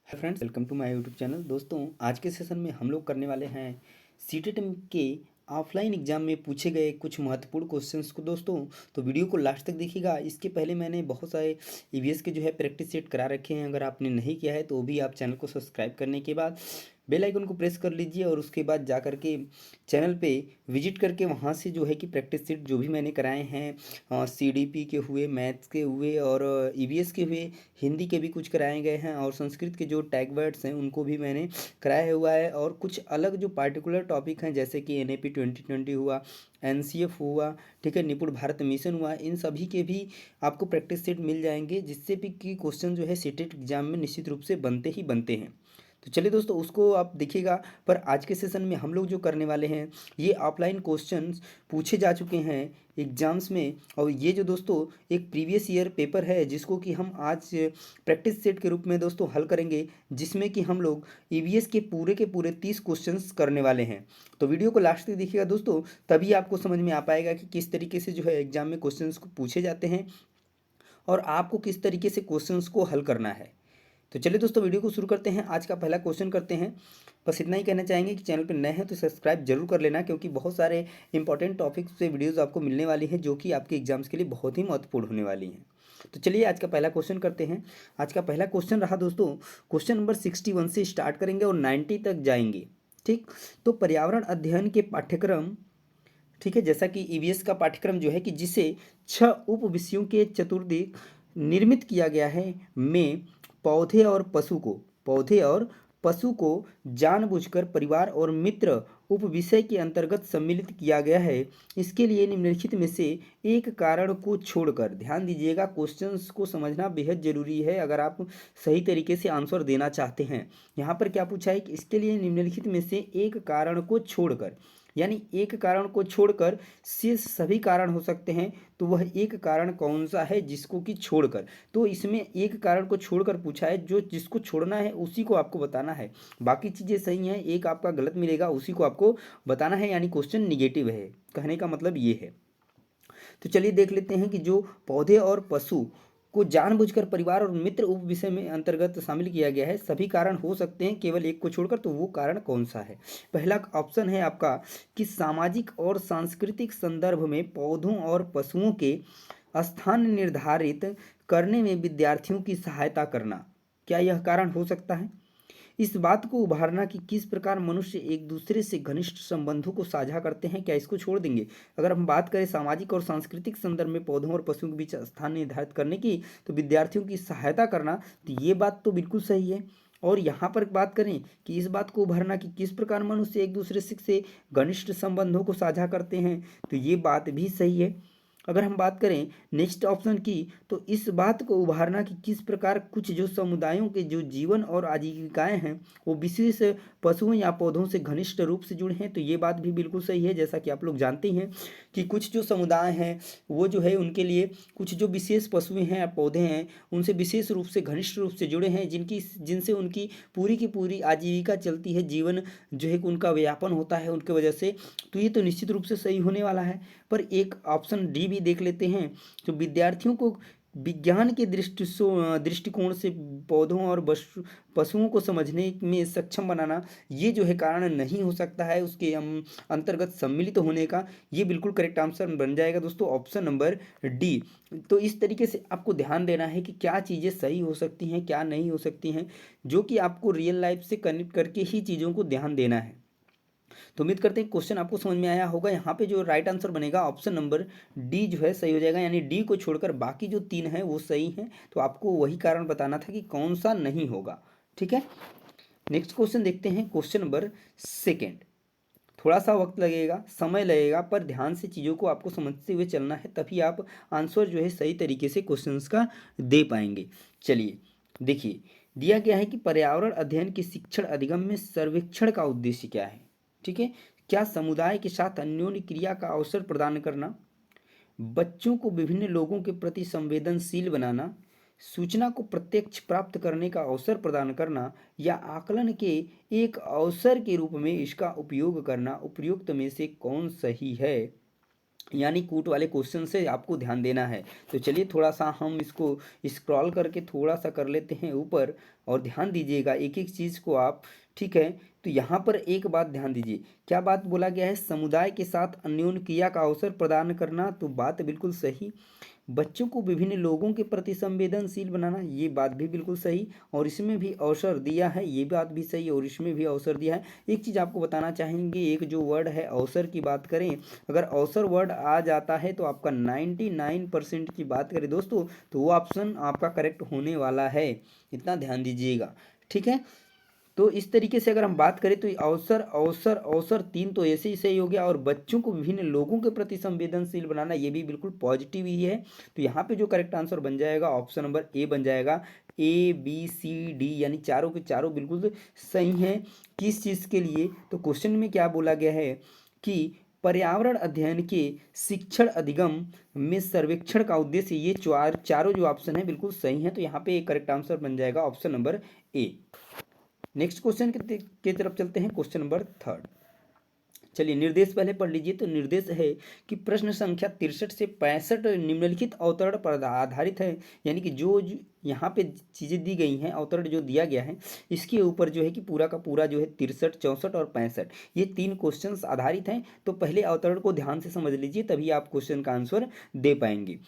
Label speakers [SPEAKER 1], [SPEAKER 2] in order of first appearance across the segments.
[SPEAKER 1] Friends, welcome to my YouTube channel. दोस्तों, आज के सेशन में हम लोग करने वाले हैं सीटेट के ऑफलाइन एग्जाम में पूछे गए कुछ महत्वपूर्ण क्वेश्चंस को। दोस्तों, तो वीडियो को लास्ट तक देखिएगा। इसके पहले मैंने बहुत सारे ईवीएस के प्रैक्टिस सेट करा रखे हैं। अगर आपने नहीं किया है तो वो भी आप चैनल को सब्सक्राइब करने के बाद बेल आइकन को प्रेस कर लीजिए और उसके बाद जा कर के चैनल पे विजिट करके वहाँ से कि प्रैक्टिस सेट जो भी मैंने कराए हैं, सीडीपी के हुए, मैथ्स के हुए और ईवीएस के हुए, हिंदी के भी कुछ कराए गए हैं और संस्कृत के जो टैग वर्ड्स हैं उनको भी मैंने कराया हुआ है। और कुछ अलग जो पार्टिकुलर टॉपिक हैं जैसे कि एनएपी 2020 हुआ, एनसीएफ हुआ, ठीक है, निपुण भारत मिशन हुआ, इन सभी के भी आपको प्रैक्टिस सेट मिल जाएंगे, जिससे भी कि क्वेश्चन सीटेट एग्जाम में निश्चित रूप से बनते ही बनते हैं। तो चलिए दोस्तों, उसको आप देखिएगा। पर आज के सेशन में हम लोग जो करने वाले हैं, ये ऑफलाइन क्वेश्चंस पूछे जा चुके हैं एग्जाम्स में। और ये जो दोस्तों एक प्रीवियस ईयर पेपर है जिसको कि हम आज प्रैक्टिस सेट के रूप में दोस्तों हल करेंगे, जिसमें कि हम लोग ईवीएस के पूरे 30 क्वेश्चंस करने वाले हैं। तो वीडियो को लास्ट तक देखिएगा दोस्तों, तभी आपको समझ में आ पाएगा कि किस तरीके से एग्जाम में क्वेश्चंस को पूछे जाते हैं और आपको किस तरीके से क्वेश्चंस को हल करना है। तो चलिए दोस्तों, वीडियो को शुरू करते हैं। आज का पहला क्वेश्चन करते हैं। बस इतना ही कहना चाहेंगे कि चैनल पर नए हैं तो सब्सक्राइब जरूर कर लेना, क्योंकि बहुत सारे इंपॉर्टेंट टॉपिक्स से वीडियोस आपको मिलने वाली हैं जो कि आपके एग्जाम्स के लिए बहुत ही महत्वपूर्ण होने वाली हैं। तो चलिए आज का पहला क्वेश्चन करते हैं। आज का पहला क्वेश्चन रहा दोस्तों, क्वेश्चन नंबर 61 से स्टार्ट करेंगे और 90 तक जाएंगे। ठीक, तो पर्यावरण अध्ययन के पाठ्यक्रम, ठीक है, जैसा कि ईवीएस का पाठ्यक्रम कि जिसे 6 उप विषयों के चतुर्दिक निर्मित किया गया है, में पौधे और पशु को जानबूझकर परिवार और मित्र उप विषय के अंतर्गत सम्मिलित किया गया है। इसके लिए निम्नलिखित में से एक कारण को छोड़कर, ध्यान दीजिएगा, क्वेश्चंस को समझना बेहद जरूरी है अगर आप सही तरीके से आंसर देना चाहते हैं। यहाँ पर क्या पूछा है कि इसके लिए निम्नलिखित में से एक कारण को छोड़कर, यानी एक कारण को छोड़कर शेष सभी कारण हो सकते हैं, तो वह एक कारण कौन सा है जिसको कि छोड़कर। तो इसमें एक कारण को छोड़कर पूछा है, जो जिसको छोड़ना है उसी को आपको बताना है। बाकी चीज़ें सही हैं, एक आपका गलत मिलेगा, उसी को आपको बताना है, यानी क्वेश्चन निगेटिव है। कहने का मतलब ये है। तो चलिए देख लेते हैं कि जो पौधे और पशु को जानबूझकर परिवार और मित्र उप विषय में अंतर्गत शामिल किया गया है, सभी कारण हो सकते हैं केवल एक को छोड़कर, तो वो कारण कौन सा है। पहला ऑप्शन है आपका कि सामाजिक और सांस्कृतिक संदर्भ में पौधों और पशुओं के स्थान निर्धारित करने में विद्यार्थियों की सहायता करना। क्या यह कारण हो सकता है। इस बात को उभारना कि किस प्रकार मनुष्य एक दूसरे से घनिष्ठ संबंधों को साझा करते हैं, क्या इसको छोड़ देंगे। अगर हम बात करें सामाजिक और सांस्कृतिक संदर्भ में पौधों और पशुओं के बीच स्थान निर्धारित करने की, तो विद्यार्थियों की सहायता करना, तो ये बात तो बिल्कुल सही है। और यहाँ पर बात करें कि इस बात को उभरना कि किस प्रकार मनुष्य एक दूसरे से घनिष्ठ संबंधों को साझा करते हैं, तो ये बात भी सही है। अगर हम बात करें नेक्स्ट ऑप्शन की, तो इस बात को उभारना कि किस प्रकार कुछ जो समुदायों के जो जीवन और आजीविकाएं हैं वो विशेष पशुओं या पौधों से घनिष्ठ रूप से जुड़े हैं, तो ये बात भी बिल्कुल सही है। जैसा कि आप लोग जानते हैं कि कुछ जो समुदाय हैं वो उनके लिए कुछ जो विशेष पशुएं हैं या पौधे हैं उनसे विशेष रूप से घनिष्ठ रूप से जुड़े हैं, जिनसे उनकी पूरी की पूरी आजीविका चलती है, जीवन उनका व्यापन होता है उनके वजह से। तो ये तो निश्चित रूप से सही होने वाला है। पर एक ऑप्शन डी भी देख लेते हैं, तो विद्यार्थियों को विज्ञान के दृष्टिकोण से पौधों और पशुओं को समझने में सक्षम बनाना, ये कारण नहीं हो सकता है उसके अंतर्गत सम्मिलित होने का। ये बिल्कुल करेक्ट आंसर बन जाएगा दोस्तों, ऑप्शन नंबर डी। तो इस तरीके से आपको ध्यान देना है कि क्या चीज़ें सही हो सकती हैं, क्या नहीं हो सकती हैं, जो कि आपको रियल लाइफ से कनेक्ट करके ही चीज़ों को ध्यान देना है। तो उम्मीद करते हैं क्वेश्चन आपको समझ में आया होगा। यहाँ पे जो राइट आंसर बनेगा ऑप्शन नंबर डी सही हो जाएगा, यानी डी को छोड़कर बाकी जो 3 हैं वो सही हैं। तो आपको वही कारण बताना था कि कौन सा नहीं होगा। ठीक है, नेक्स्ट क्वेश्चन देखते हैं, क्वेश्चन नंबर सेकेंड। थोड़ा सा वक्त लगेगा, समय लगेगा, पर ध्यान से चीज़ों को आपको समझते हुए चलना है, तभी आप आंसर सही तरीके से क्वेश्चंस का दे पाएंगे। चलिए देखिए, दिया गया है कि पर्यावरण अध्ययन के शिक्षण अधिगम में सर्वेक्षण का उद्देश्य क्या है। ठीक है, क्या समुदाय के साथ अन्योन्य क्रिया का अवसर प्रदान करना, बच्चों को विभिन्न लोगों के प्रति संवेदनशील बनाना, सूचना को प्रत्यक्ष प्राप्त करने का अवसर प्रदान करना, या आकलन के एक अवसर के रूप में इसका उपयोग करना, उपयुक्त में से कौन सही है। यानी कूट वाले क्वेश्चन से आपको ध्यान देना है। तो चलिए थोड़ा सा हम इसको स्क्रॉल करके थोड़ा सा कर लेते हैं ऊपर, और ध्यान दीजिएगा एक एक चीज़ को आप। ठीक है, तो यहाँ पर एक बात ध्यान दीजिए, क्या बात बोला गया है, समुदाय के साथ अन्योन्य क्रिया का अवसर प्रदान करना, तो बात बिल्कुल सही। बच्चों को विभिन्न लोगों के प्रति संवेदनशील बनाना, ये बात भी बिल्कुल सही, और इसमें भी अवसर दिया है, ये बात भी सही, और इसमें भी अवसर दिया है। एक चीज़ आपको बताना चाहेंगे, एक जो वर्ड है अवसर की बात करें, अगर अवसर वर्ड आ जाता है तो आपका 99% की बात करें दोस्तों, तो वो ऑप्शन आपका करेक्ट होने वाला है, इतना ध्यान दीजिएगा। ठीक है, तो इस तरीके से अगर हम बात करें तो ये अवसर अवसर अवसर तीन तो ऐसे ही सही हो गया, और बच्चों को विभिन्न लोगों के प्रति संवेदनशील बनाना, ये भी बिल्कुल पॉजिटिव ही है। तो यहाँ पे जो करेक्ट आंसर बन जाएगा ऑप्शन नंबर ए बन जाएगा। ए बी सी डी यानी चारों के चारों बिल्कुल सही हैं। किस चीज़ के लिए, तो क्वेश्चन में क्या बोला गया है कि पर्यावरण अध्ययन के शिक्षण अधिगम में सर्वेक्षण का उद्देश्य, ये चारों जो ऑप्शन है बिल्कुल सही है। तो यहाँ पे एक करेक्ट आंसर बन जाएगा option number A. Next question के तरफ चलते हैं, क्वेश्चन नंबर 3। चलिए निर्देश पहले पढ़ लीजिए। तो निर्देश है कि प्रश्न संख्या 63 से 65 निम्नलिखित अवतरण पर आधारित है, यानी कि जो यहाँ पे चीज़ें दी गई हैं, अवतरण जो दिया गया है इसके ऊपर जो है कि पूरा का पूरा जो है 63, 64 और 65 ये 3 क्वेश्चंस आधारित हैं। तो पहले अवतरण को ध्यान से समझ लीजिए, तभी आप क्वेश्चन का आंसर दे पाएंगे।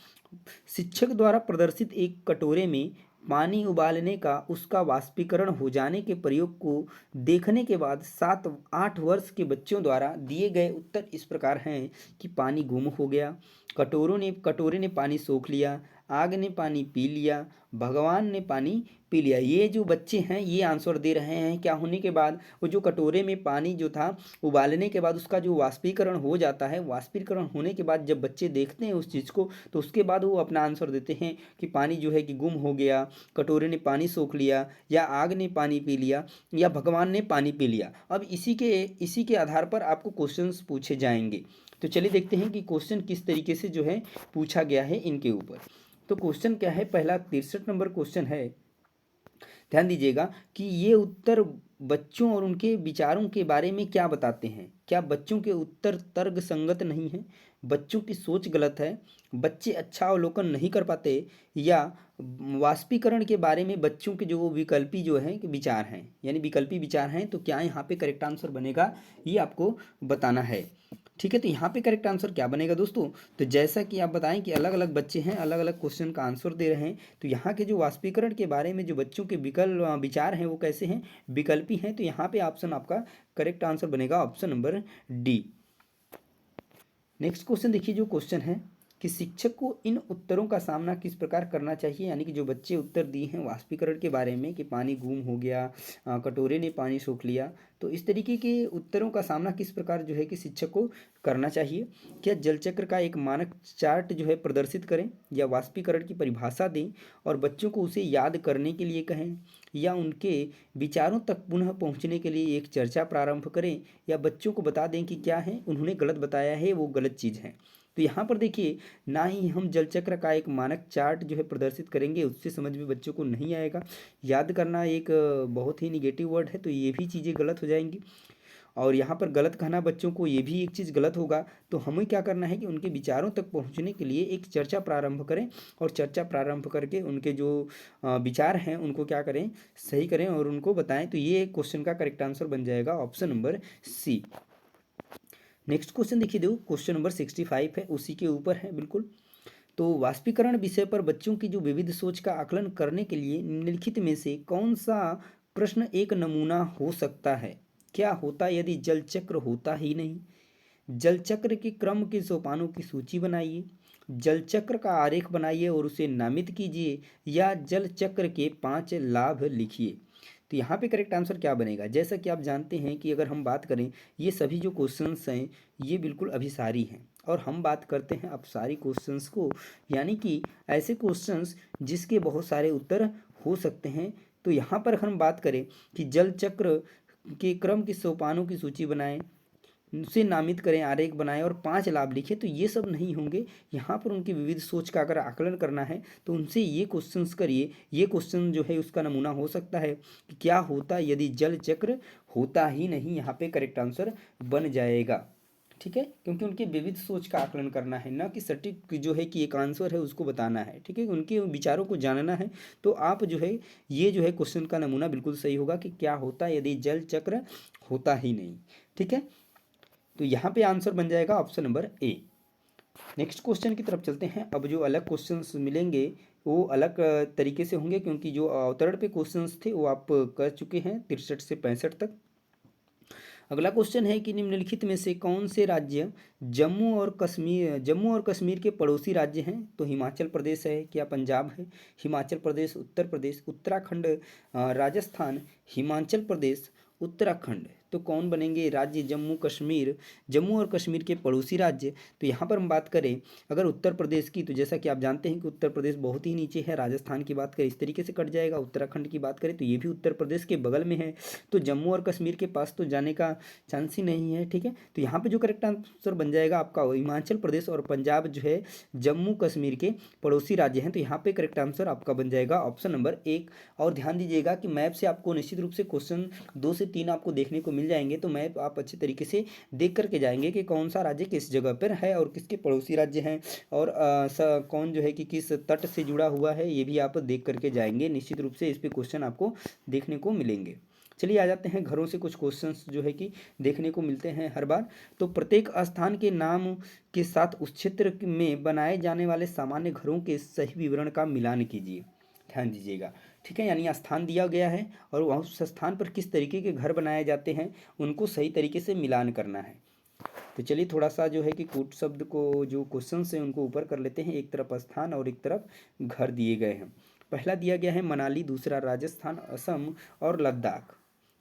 [SPEAKER 1] शिक्षक द्वारा प्रदर्शित एक कटोरे में पानी उबालने का उसका वाष्पीकरण हो जाने के प्रयोग को देखने के बाद 7-8 वर्ष के बच्चों द्वारा दिए गए उत्तर इस प्रकार हैं कि पानी गुम हो गया, कटोरे ने पानी सोख लिया, आग ने पानी पी लिया, भगवान ने पानी पी लिया। ये जो बच्चे हैं ये आंसर दे रहे हैं क्या होने के बाद, वो जो कटोरे में पानी जो था उबालने के बाद उसका जो वाष्पीकरण हो जाता है, वाष्पीकरण होने के बाद जब बच्चे देखते हैं उस चीज़ को, तो उसके बाद वो अपना आंसर देते हैं कि पानी जो है कि गुम हो गया, कटोरे ने पानी सोख लिया, या आग ने पानी पी लिया, या भगवान ने पानी पी लिया। अब इसी के आधार पर आपको क्वेश्चंस पूछे जाएंगे। तो चलिए देखते हैं कि क्वेश्चन किस तरीके से जो है पूछा गया है इनके ऊपर। तो क्वेश्चन क्या है, पहला 63 नंबर क्वेश्चन है, ध्यान दीजिएगा कि ये उत्तर बच्चों और उनके विचारों के बारे में क्या बताते हैं। क्या बच्चों के उत्तर तर्क संगत नहीं है, बच्चों की सोच गलत है, बच्चे अच्छा अवलोकन नहीं कर पाते, या वाष्पीकरण के बारे में बच्चों के जो विकल्पी जो हैं कि विचार हैं, यानी विकल्पी विचार हैं। तो क्या यहाँ पे करेक्ट आंसर बनेगा, ये आपको बताना है। ठीक है, तो यहाँ पे करेक्ट आंसर क्या बनेगा दोस्तों, तो जैसा कि आप बताएं कि अलग अलग बच्चे हैं, अलग अलग क्वेश्चन का आंसर दे रहे हैं, तो यहाँ के जो वाष्पीकरण के बारे में जो बच्चों के विचार हैं वो कैसे हैं, विकल्पी हैं। तो यहाँ पे ऑप्शन आपका करेक्ट आंसर बनेगा option number D. Next question देखिए, जो क्वेश्चन है कि शिक्षक को इन उत्तरों का सामना किस प्रकार करना चाहिए, यानी कि जो बच्चे उत्तर दिए हैं वाष्पीकरण के बारे में कि पानी गुम हो गया, कटोरे ने पानी सोख लिया, तो इस तरीके के उत्तरों का सामना किस प्रकार जो है कि शिक्षक को करना चाहिए। क्या जल चक्र का एक मानक चार्ट जो है प्रदर्शित करें, या वाष्पीकरण की परिभाषा दें और बच्चों को उसे याद करने के लिए कहें, या उनके विचारों तक पुनः पहुंचने के लिए एक चर्चा प्रारंभ करें, या बच्चों को बता दें कि क्या है उन्होंने गलत बताया है, वो गलत चीज़ है। तो यहाँ पर देखिए, ना ही हम जल चक्र का एक मानक चार्ट जो है प्रदर्शित करेंगे, उससे समझ में बच्चों को नहीं आएगा। याद करना एक बहुत ही निगेटिव वर्ड है, तो ये भी चीज़ें गलत हो जाएंगी। और यहाँ पर गलत कहना बच्चों को, ये भी एक चीज़ गलत होगा। तो हमें क्या करना है कि उनके विचारों तक पहुँचने के लिए एक चर्चा प्रारंभ करें, और चर्चा प्रारंभ करके उनके जो विचार हैं उनको क्या करें, सही करें और उनको बताएं। तो ये क्वेश्चन का करेक्ट आंसर बन जाएगा option number C. Next question देखिए, दो क्वेश्चन नंबर 65 है, उसी के ऊपर है बिल्कुल। तो वाष्पीकरण विषय पर बच्चों की जो विविध सोच का आकलन करने के लिए निम्नलिखित में से कौन सा प्रश्न एक नमूना हो सकता है। क्या होता यदि जल चक्र होता ही नहीं, जल चक्र के क्रम के सोपानों की सूची बनाइए, जल चक्र का आरेख बनाइए और उसे नामित कीजिए, या जल चक्र के 5 लाभ लिखिए। तो यहाँ पे करेक्ट आंसर क्या बनेगा, जैसा कि आप जानते हैं कि अगर हम बात करें, ये सभी जो क्वेश्चंस हैं ये बिल्कुल अभिसारी हैं, और हम बात करते हैं अपसारी क्वेश्चंस को, यानी कि ऐसे क्वेश्चंस जिसके बहुत सारे उत्तर हो सकते हैं। तो यहाँ पर हम बात करें कि जल चक्र के क्रम के सोपानों की सूची बनाएं, उसे नामित करें, आरेख बनाएं और 5 लाभ लिखें, तो ये सब नहीं होंगे। यहाँ पर उनकी विविध सोच का अगर आकलन करना है तो उनसे ये क्वेश्चंस करिए। ये क्वेश्चन जो है उसका नमूना हो सकता है कि क्या होता यदि जल चक्र होता ही नहीं, यहाँ पे करेक्ट आंसर बन जाएगा। ठीक है, क्योंकि उनकी विविध सोच का आकलन करना है, ना कि सटीक जो है कि एक आंसर है उसको बताना है। ठीक है, उनके विचारों को जानना है। तो आप जो है ये जो है क्वेश्चन का नमूना बिल्कुल सही होगा कि क्या होता है यदि जल चक्र होता ही नहीं। ठीक है, तो यहाँ पे आंसर बन जाएगा option number A. Next question की तरफ चलते हैं। अब जो अलग क्वेश्चंस मिलेंगे वो अलग तरीके से होंगे, क्योंकि जो अवतरण पे क्वेश्चंस थे वो आप कर चुके हैं 63 से 65 तक। अगला क्वेश्चन है कि निम्नलिखित में से कौन से राज्य जम्मू और कश्मीर के पड़ोसी राज्य हैं? तो हिमाचल प्रदेश है, क्या पंजाब है? हिमाचल प्रदेश, उत्तर प्रदेश, उत्तराखंड, राजस्थान, हिमाचल प्रदेश, उत्तराखंड। तो कौन बनेंगे राज्य जम्मू और कश्मीर के पड़ोसी राज्य? तो यहाँ पर हम बात करें अगर उत्तर प्रदेश की, तो जैसा कि आप जानते हैं कि उत्तर प्रदेश बहुत ही नीचे है। राजस्थान की बात करें इस तरीके से कट जाएगा। उत्तराखंड की बात करें तो ये भी उत्तर प्रदेश के बगल में है, तो जम्मू और कश्मीर के पास तो जाने का चांस ही नहीं है। ठीक है, तो यहाँ पे जो करेक्ट आंसर बन जाएगा आपका हिमाचल प्रदेश और पंजाब जो है जम्मू कश्मीर के पड़ोसी राज्य हैं। तो यहाँ पे करेक्ट आंसर आपका बन जाएगा ऑप्शन नंबर 1। और ध्यान दीजिएगा कि मैप से आपको निश्चित रूप से क्वेश्चन 2 से 3 आपको देखने को मिल जाएंगे, तो मैप आप अच्छे तरीके से देख करके जाएंगे कि कौन सा राज्य किस जगह पर है और किसके पड़ोसी राज्य हैं, और कौन जो है कि किस तट से जुड़ा हुआ है, ये भी आप देख करके जाएंगे। निश्चित रूप से इस पे क्वेश्चन आपको देखने को मिलेंगे। चलिए आ जाते हैं घरों से। कुछ क्वेश्चंस जो है कि देखने को मिलते हैं हर बार। तो प्रत्येक स्थान के नाम के साथ उस क्षेत्र में बनाए जाने वाले सामान्य घरों के सही विवरण का मिलान कीजिए। ध्यान दीजिएगा। ठीक है, यानी स्थान दिया गया है और वह उस स्थान पर किस तरीके के घर बनाए जाते हैं उनको सही तरीके से मिलान करना है। तो चलिए थोड़ा सा जो है कि कूट शब्द को जो क्वेश्चन है उनको ऊपर कर लेते हैं। एक तरफ स्थान और एक तरफ घर दिए गए हैं। पहला दिया गया है मनाली, दूसरा राजस्थान, असम और लद्दाख।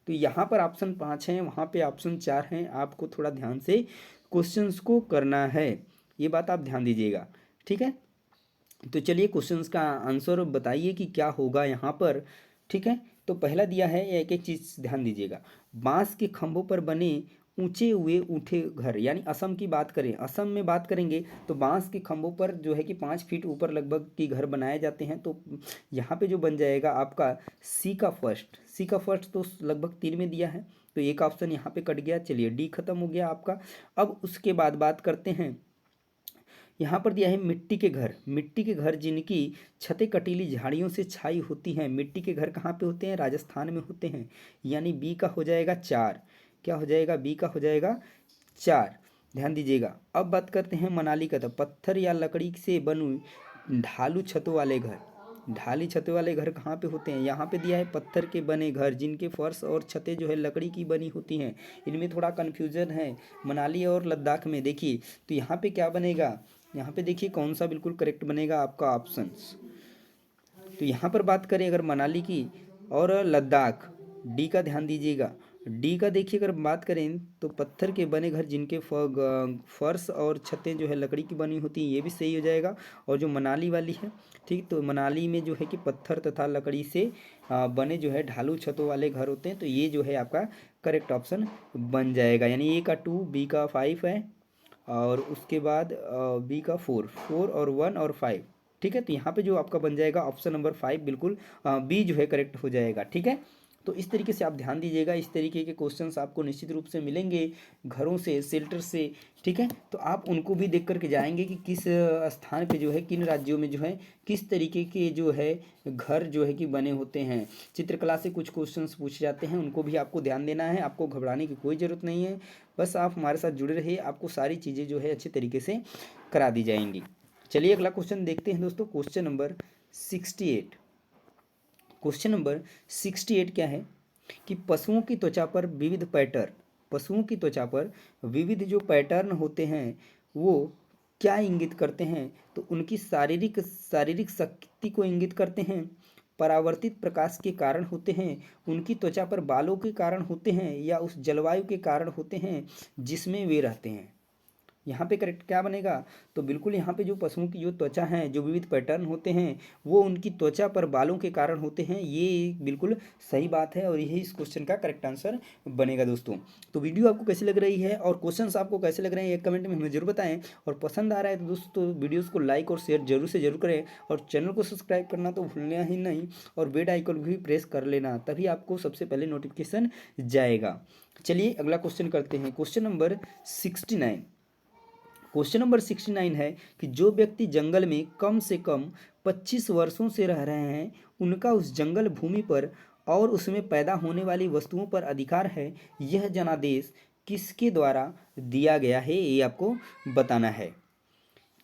[SPEAKER 1] तो यहाँ पर ऑप्शन 5 हैं, वहाँ पे ऑप्शन 4 हैं। आपको थोड़ा ध्यान से क्वेश्चंस को करना है, ये बात आप ध्यान दीजिएगा। ठीक है, तो चलिए क्वेश्चंस का आंसर बताइए कि क्या होगा यहाँ पर। ठीक है, तो पहला दिया है, एक एक चीज़ ध्यान दीजिएगा। बांस के खंभों पर बने ऊंचे हुए ऊँटे घर, यानी असम की बात करें, असम में बात करेंगे तो बांस के खंभों पर जो है कि 5 फीट ऊपर लगभग की घर बनाए जाते हैं। तो यहाँ पे जो बन जाएगा आपका सी का फर्स्ट तो लगभग 3 में दिया है, तो एक ऑप्शन यहाँ पे कट गया। चलिए डी खत्म हो गया आपका। अब उसके बाद बात करते हैं, यहाँ पर दिया है मिट्टी के घर जिनकी छतें कटीली झाड़ियों से छाई होती हैं। मिट्टी के घर कहाँ पे होते हैं? राजस्थान में होते हैं, यानी बी का हो जाएगा 4। क्या हो जाएगा? बी का हो जाएगा 4। ध्यान दीजिएगा। अब बात करते हैं मनाली का। तो पत्थर या लकड़ी से बने ढालू छतों वाले घर, ढाली छतों वाले घर कहाँ पे होते हैं? यहाँ पे दिया है पत्थर के बने घर जिनके फर्श और छतें जो है लकड़ी की बनी होती हैं। इनमें थोड़ा कन्फ्यूजन है मनाली और लद्दाख में। देखिए तो यहाँ पे क्या बनेगा, यहाँ पे देखिए कौन सा बिल्कुल करेक्ट बनेगा आपका ऑप्शंस। तो यहाँ पर बात करें अगर मनाली की और लद्दाख, डी का ध्यान दीजिएगा। डी का देखिए अगर बात करें तो पत्थर के बने घर जिनके फर्श और छतें जो है लकड़ी की बनी होती हैं, ये भी सही हो जाएगा। और जो मनाली वाली है, ठीक, तो मनाली में जो है कि पत्थर तथा लकड़ी से बने जो है ढालू छतों वाले घर होते हैं, तो ये जो है आपका करेक्ट ऑप्शन बन जाएगा। यानी ए का 2, बी का 5 है, और उसके बाद बी का 4 और 1 और 5। ठीक है, तो यहाँ पे जो आपका बन जाएगा ऑप्शन नंबर 5 बिल्कुल बी जो है करेक्ट हो जाएगा। ठीक है, तो इस तरीके से आप ध्यान दीजिएगा। इस तरीके के क्वेश्चंस आपको निश्चित रूप से मिलेंगे घरों से, शेल्टर से। ठीक है, तो आप उनको भी देख करके जाएंगे कि किस स्थान पे जो है, किन राज्यों में जो है किस तरीके के जो है घर जो है कि बने होते हैं। चित्रकला से कुछ क्वेश्चंस पूछे जाते हैं, उनको भी आपको ध्यान देना है। आपको घबराने की कोई ज़रूरत नहीं है, बस आप हमारे साथ जुड़े रहिए, आपको सारी चीज़ें जो है अच्छे तरीके से करा दी जाएंगी। चलिए अगला क्वेश्चन देखते हैं दोस्तों। Question number 68। क्वेश्चन नंबर 68 क्या है कि पशुओं की त्वचा पर विविध जो पैटर्न होते हैं वो क्या इंगित करते हैं? तो उनकी शारीरिक शक्ति को इंगित करते हैं, परावर्तित प्रकाश के कारण होते हैं, उनकी त्वचा पर बालों के कारण होते हैं, या उस जलवायु के कारण होते हैं जिसमें वे रहते हैं। यहाँ पे करेक्ट क्या बनेगा? तो बिल्कुल यहाँ पे जो पशुओं की जो त्वचा है, जो विविध पैटर्न होते हैं, वो उनकी त्वचा पर बालों के कारण होते हैं। ये बिल्कुल सही बात है और यही इस क्वेश्चन का करेक्ट आंसर बनेगा दोस्तों। तो वीडियो आपको कैसी लग रही है और क्वेश्चंस आपको कैसे लग रहे हैं, एक कमेंट में हमें जरूर बताएं। और पसंद आ रहा है तो दोस्तों वीडियोस को लाइक और शेयर जरूर से जरूर करें और चैनल को सब्सक्राइब करना तो भूलना ही नहीं और बेल आइकन भी प्रेस कर लेना, तभी आपको सबसे पहले नोटिफिकेशन जाएगा। चलिए अगला क्वेश्चन करते हैं। Question number 69। क्वेश्चन नंबर 69 है कि जो व्यक्ति जंगल में कम से कम 25 वर्षों से रह रहे हैं, उनका उस जंगल भूमि पर और उसमें पैदा होने वाली वस्तुओं पर अधिकार है। यह जनादेश किसके द्वारा दिया गया है, ये आपको बताना है।